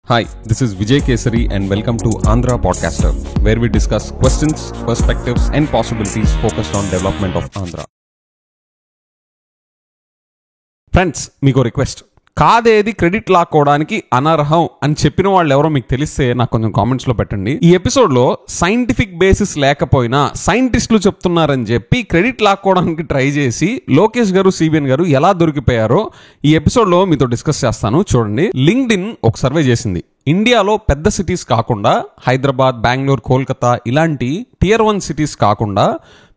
Hi, this is Vijay Kesari and welcome to Andhra Podcaster, where we discuss questions, perspectives and possibilities focused on development of Andhra. Friends, మీకు request, కాదేది credit లాక్కోవడానికి అనర్హం అని చెప్పిన వాళ్ళు ఎవరో మీకు తెలిస్తే నాకు కొంచెం కామెంట్స్లో పెట్టండి. ఈ ఎపిసోడ్లో సైంటిఫిక్ బేసిస్ లేకపోయినా సైంటిస్టులు చెప్తున్నారని చెప్పి క్రెడిట్ లాక్కోవడానికి ట్రై చేసి లోకేష్ గారు, సిబిఎన్ గారు ఎలా దొరికిపోయారో ఈ ఎపిసోడ్లో మీతో డిస్కస్ చేస్తాను. చూడండి, లింక్డ్ఇన్ ఒక సర్వే చేసింది. ఇండియాలో పెద్ద సిటీస్ కాకుండా హైదరాబాద్, బెంగళూరు, కోల్కతా ఇలాంటి టియర్ 1 సిటీస్ కాకుండా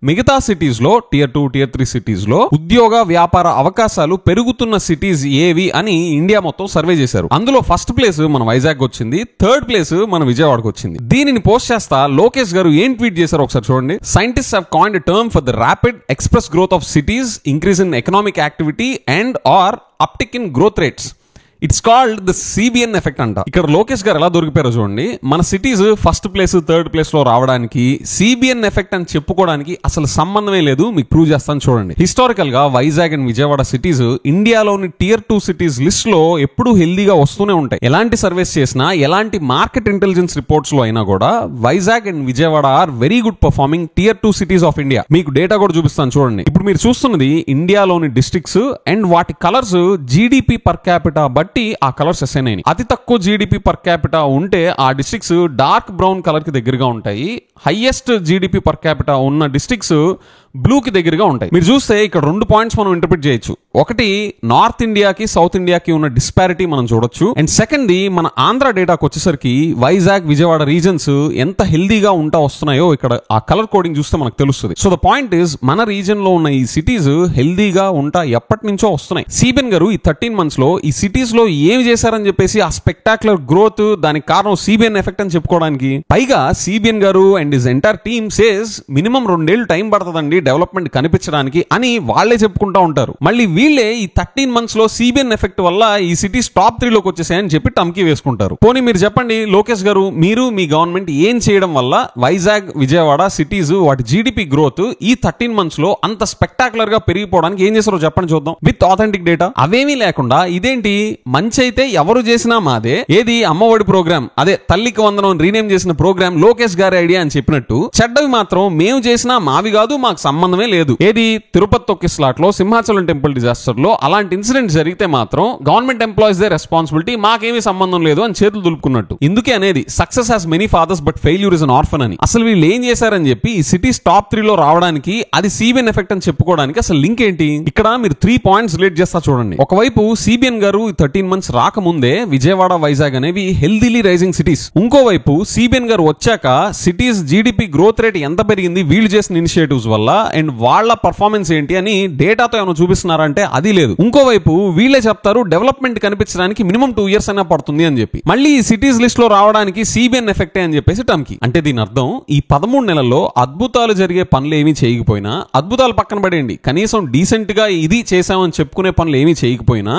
మిగతా సిటీస్లో టియర్ 2, టియర్ 3 సిటీస్లో ఉద్యోగ వ్యాపార అవకాశాలు పెరుగుతున్న సిటీస్ ఏవి అని ఇండియా మొత్తం సర్వే చేశారు. అందులో ఫస్ట్ ప్లేస్ మన వైజాగ్ వచ్చింది, థర్డ్ ప్లేస్ మన విజయవాడకు వచ్చింది. దీనిని పోస్ట్ చేస్తా లోకేష్ గారు ఏం ట్వీట్ చేశారు ఒకసారి చూడండి. Scientists have coined a term for the rapid express growth of cities, increase in economic activity and are uptick in growth rates. It's called the CBN effect అంట. ఇక్కడ లోకేష్ గారు ఎలా దొరికిపోయారో చూడండి. మన cities first place, third place లో రావడానికి CBN effect అని చెప్పుకోవడానికి అసలు సంబంధమే లేదు. మీకు ప్రూవ్ చేస్తాను చూడండి. హిస్టారికల్ గా వైజాగ్ అండ్ విజయవాడ సిటీస్ ఇండియాలోని టియర్ 2 సిటీస్ లిస్ట్ లో ఎప్పుడు హెల్దీగా వస్తూనే ఉంటాయి. ఎలాంటి సర్వేస్ చేసినా, ఎలాంటి మార్కెట్ ఇంటెలిజెన్స్ రిపోర్ట్స్ లో అయినా కూడా Vizag and Vijayawada are very good performing tier 2 cities of India. మీకు డేటా కూడా చూపిస్తాను చూడండి. ఇప్పుడు మీరు చూస్తున్నది ఇండియాలోని డిస్ట్రిక్ట్స్ అండ్ వాటి కలర్స్ జీడిపి పర్ క్యాపిటా ఆ కలర్స్ అసైన్ అయినాయి. అతి తక్కువ జీడిపి పర్ క్యాపిటా ఉంటే ఆ డిస్ట్రిక్ట్స్ డార్క్ బ్రౌన్ కలర్ కి దగ్గరగా ఉంటాయి. హైయెస్ట్ జీడిపి పర్ క్యాపిటా ఉన్న డిస్ట్రిక్ట్స్ బ్లూ కి దగ్గరగా ఉంటాయి. మీరు చూస్తే ఇక్కడ 2 పాయింట్స్ మనం ఇంటర్ప్రిట్ చేయొచ్చు. ఒకటి, నార్త్ ఇండియాకి సౌత్ ఇండియాకి ఉన్న డిస్పారిటీ మనం చూడొచ్చు. అండ్ సెకండ్, మన ఆంధ్ర డేటాకి వచ్చేసరికి వైజాగ్, విజయవాడ రీజన్స్ ఎంత హెల్దీగా ఉంటా వస్తున్నాయో ఇక్కడ ఆ కలర్ కోడింగ్ చూస్తే మనకు తెలుస్తుంది. సో ద పాయింట్ ఇస్, మన రీజన్ లో ఉన్న ఈ సిటీస్ హెల్దీగా ఉంటా ఎప్పటి నుంచో వస్తున్నాయి. సిబిఎన్ గారు ఈ 13 months లో ఈ సిటీస్ లో ఏమి చేశారని చెప్పేసి ఆ స్పెక్టాక్యులర్ గ్రోత్, దానికి కారణం సిబిఎన్ ఎఫెక్ట్ అని చెప్పుకోవడానికి. పైగా సిబిఎన్ గారు and his entire team says minimum 2 ఏళ్ళు టైం పడుతుందండి డెవలప్మెంట్ కనిపించడానికి అని వాళ్లే చెప్పుకుంటా ఉంటారు. మళ్ళీ వీళ్ళే ఈ 13 months లో సిబిఎన్ ఎఫెక్ట్ వల్ల ఈ సిటీస్ టాప్ 3 లోకి వచ్చేసాయని చెప్పి టమ్కి వేసుకుంటారు. పోనీ మీరు చెప్పండి లోకేష్ గారు, మీరు మీ గవర్నమెంట్ ఏం చేయడం వల్ల వైజాగ్, విజయవాడ సిటీస్ వాటి జీడిపి గ్రోత్ ఈ 13 months లో అంత స్పెక్టాక్యులర్ గా పెరిగిపోవడానికి ఏం చేశారో చెప్పండి చూద్దాం, విత్ ఆథెంటిక్ డేటా. అవేమీ లేకుండా ఇదేంటి మంచి అయితే ఎవరు చేసినా మాదే, ఏది అమ్మఒడి ప్రోగ్రామ్, అదే తల్లికి వందనం రీనేమ్ చేసిన ప్రోగ్రామ్ లోకేష్ గారి ఐడియా అని చెప్పినట్టు, చెడ్డవి మాత్రం మేము చేసినా మావి కాదు, మాకు సంబంధమే లేదు. ఏది తిరుపతి తొక్కిస్లాట్ లో, సింహాచలం టెంపుల్ డిజాస్టర్ లో అలాంటి ఇన్సిడెంట్ జరిగితే మాత్రం గవర్నమెంట్ ఎంప్లాయీస్ దే రెస్పాన్సిబిలిటీ, మాకేమీ సంబంధం లేదు అని చేతులు దులుపుకున్నట్టు. ఇందుకే అనేది success has many fathers but failure is an orphan అని. అసలు వీళ్ళు ఏం చేశారని చెప్పి ఈ సిటీస్ టాప్ 3 లో రావడానికి, అది సిబిఎన్ ఎఫెక్ట్ అని చెప్పుకోవడానికి అసలు లింక్ ఏంటి? ఇక్కడ మీరు 3 points రిలేట్ చేస్తా చూడండి. ఒకవైపు సిబిఎన్ గారు 13 months రాకముందే విజయవాడ, వైజాగ్ అనేవి హెల్దీలీ రైజింగ్ సిటీస్. ఇంకోవైపు సిబిఎన్ గారు వచ్చాక సిటీస్ జీడిపి గ్రోత్ రేట్ ఎంత పెరిగింది వీళ్ళు చేసిన ఇనిషియేటివ్స్ వల్ల, అండ్ వాళ్ళ పర్ఫార్మెన్స్ ఏంటి అని డేటాతో ఏమైనా చూపిస్తున్నారంటే అది లేదు. ఇంకోవైపు వీళ్ళే చెప్తారు డెవలప్మెంట్ కనిపించడానికి మినిమం 2 years అయినా పడుతుంది అని చెప్పి. మళ్ళీ ఈ సిటీస్ లిస్ట్ లో రావడానికి సిబిఎన్ ఎఫెక్టే అని చెప్పేసి టమ్కి. అంటే దీని అర్థం ఈ 13 నెలల్లో అద్భుతాలు జరిగే పనులు ఏమీ చేయకపోయినా, అద్భుతాలు పక్కన పడేయండి, కనీసం డీసెంట్ గా ఇది చేసామని చెప్పుకునే పనులు ఏమీ చేయకపోయినా,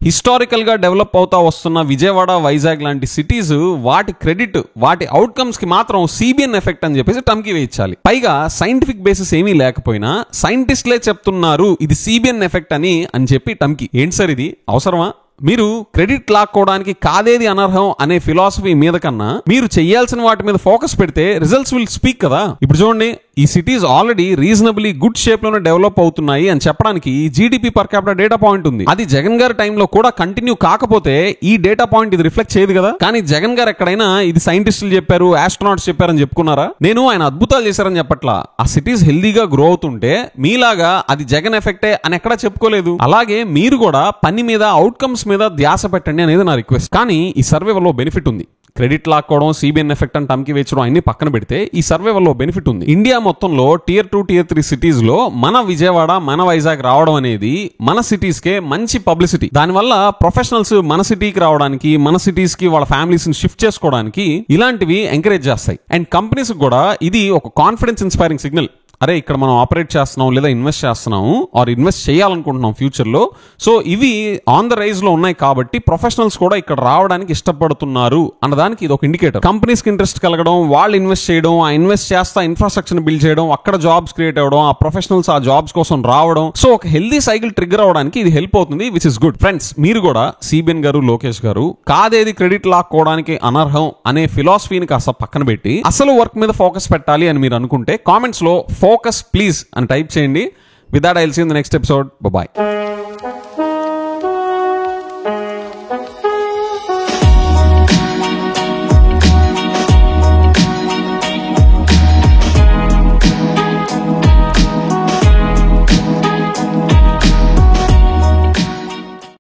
హిస్టారికల్ గా డెవలప్ అవుతా వస్తున్న విజయవాడ, వైజాగ్ లాంటి సిటీస్ వాటి క్రెడిట్, వాటి అవుట్కమ్స్ కి మాత్రం సిబిఎన్ ఎఫెక్ట్ అని చెప్పేసి టమ్కి వేయించాలి. పైగా సైంటిఫిక్ బేసిస్ ఏమీ లేకపోయినా సైంటిస్ట్లే చెప్తున్నారు ఇది సిబిఎన్ ఎఫెక్ట్ అని చెప్పి టమ్కి. ఏంటి సార్ ఇది అవసరమా? మీరు క్రెడిట్ లాక్కోవడానికి కాదేది అనర్హం అనే ఫిలాసఫీ మీద కన్నా మీరు చెయ్యాల్సిన వాటి మీద ఫోకస్ పెడితే రిజల్ట్స్ విల్ స్పీక్ కదా. ఇప్పుడు చూడండి, ఈ cities already reasonably good shape లోనే డెవలప్ అవుతున్నాయి అని చెప్పడానికి GDP per capita data point ఉంది. అది జగన్ గారి టైంలో కూడా కంటిన్యూ కాకపోతే ఈ డేటా పాయింట్ ఇది రిఫ్లెక్ట్ చేయదు కదా. కానీ జగన్ గారు ఎక్కడైనా ఇది సైంటిస్టులు చెప్పారు, ఆస్ట్రోనాట్స్ చెప్పారని చెప్పుకున్నారా? నేను ఆయన అద్భుతాలు చేశారని చెప్పట్లా. ఆ సిటీస్ హెల్దీగా గ్రో అవుతుంటే మీలాగా అది జగన్ ఎఫెక్టే అని ఎక్కడా చెప్పుకోలేదు. అలాగే మీరు కూడా పని మీద, అవుట్కమ్స్ మీద ధ్యాస పెట్టండి అనేది నా రిక్వెస్ట్. కానీ ఈ సర్వే వల్ల బెనిఫిట్ ఉంది. క్రెడిట్ లాక్కోవడం, సిబిఎన్ ఎఫెక్ట్ అని టమ్కి వేచడం అన్ని పక్కన పెడితే ఈ సర్వే వల్ల బెనిఫిట్ ఉంది. ఇండియా మొత్తంలో టియర్ 2, టియర్ 3 సిటీస్ లో మన విజయవాడ, మన వైజాగ్ రావడం అనేది మన సిటీస్ కే మంచి పబ్లిసిటీ. దానివల్ల ప్రొఫెషనల్స్ మన సిటీకి రావడానికి, మన సిటీస్ కి వాళ్ళ ఫ్యామిలీస్ ని షిఫ్ట్ చేసుకోవడానికి ఇలాంటివి ఎంకరేజ్ చేస్తాయి. అండ్ కంపెనీస్ కూడా ఇది ఒక కాన్ఫిడెన్స్ ఇన్స్పైరింగ్ సిగ్నల్. అరే ఇక్కడ మనం ఆపరేట్ చేస్తున్నాం లేదా ఇన్వెస్ట్ చేస్తున్నాము ఆర్ ఇన్వెస్ట్ చేయాలనుకుంటున్నాం ఫ్యూచర్లో. సో ఇవి ఆన్ ద రైజ్ లో ఉన్నాయి కాబట్టి ప్రొఫెషనల్స్ కూడా ఇక్కడ రావడానికి ఇష్టపడుతున్నారు అన్నదానికి ఇది ఒక ఇండికేటర్. కంపెనీస్ కి ఇంట్రెస్ట్ కలగడం, వాళ్ళు ఇన్వెస్ట్ చేయడం, ఆ ఇన్వెస్ట్ చేస్తా ఇన్ఫ్రాస్ట్రక్చర్ బిల్డ్ చేయడం, అక్కడ జాబ్స్ క్రియేట్ అవ్వడం, ఆ ప్రొఫెషనల్స్ ఆ జాబ్స్ కోసం రావడం. సో ఒక హెల్దీ సైకిల్ ట్రిగ్గర్ అవడానికి ఇది హెల్ప్ అవుతుంది, విచ్ ఇస్ గుడ్. ఫ్రెండ్స్, మీరు కూడా సిబిఎన్ గారు, లోకేష్ గారు కాదేది క్రెడిట్ లాక్కోవడానికి అనర్హం అనే ఫిలాసఫీని కాస్త పక్కన పెట్టి అసలు వర్క్ మీద ఫోకస్ పెట్టాలి అని మీరు అనుకుంటే కామెంట్స్ లో ఫోకస్ ప్లీజ్ అని టైప్ చేయండి. With that I will see in the next episode. By.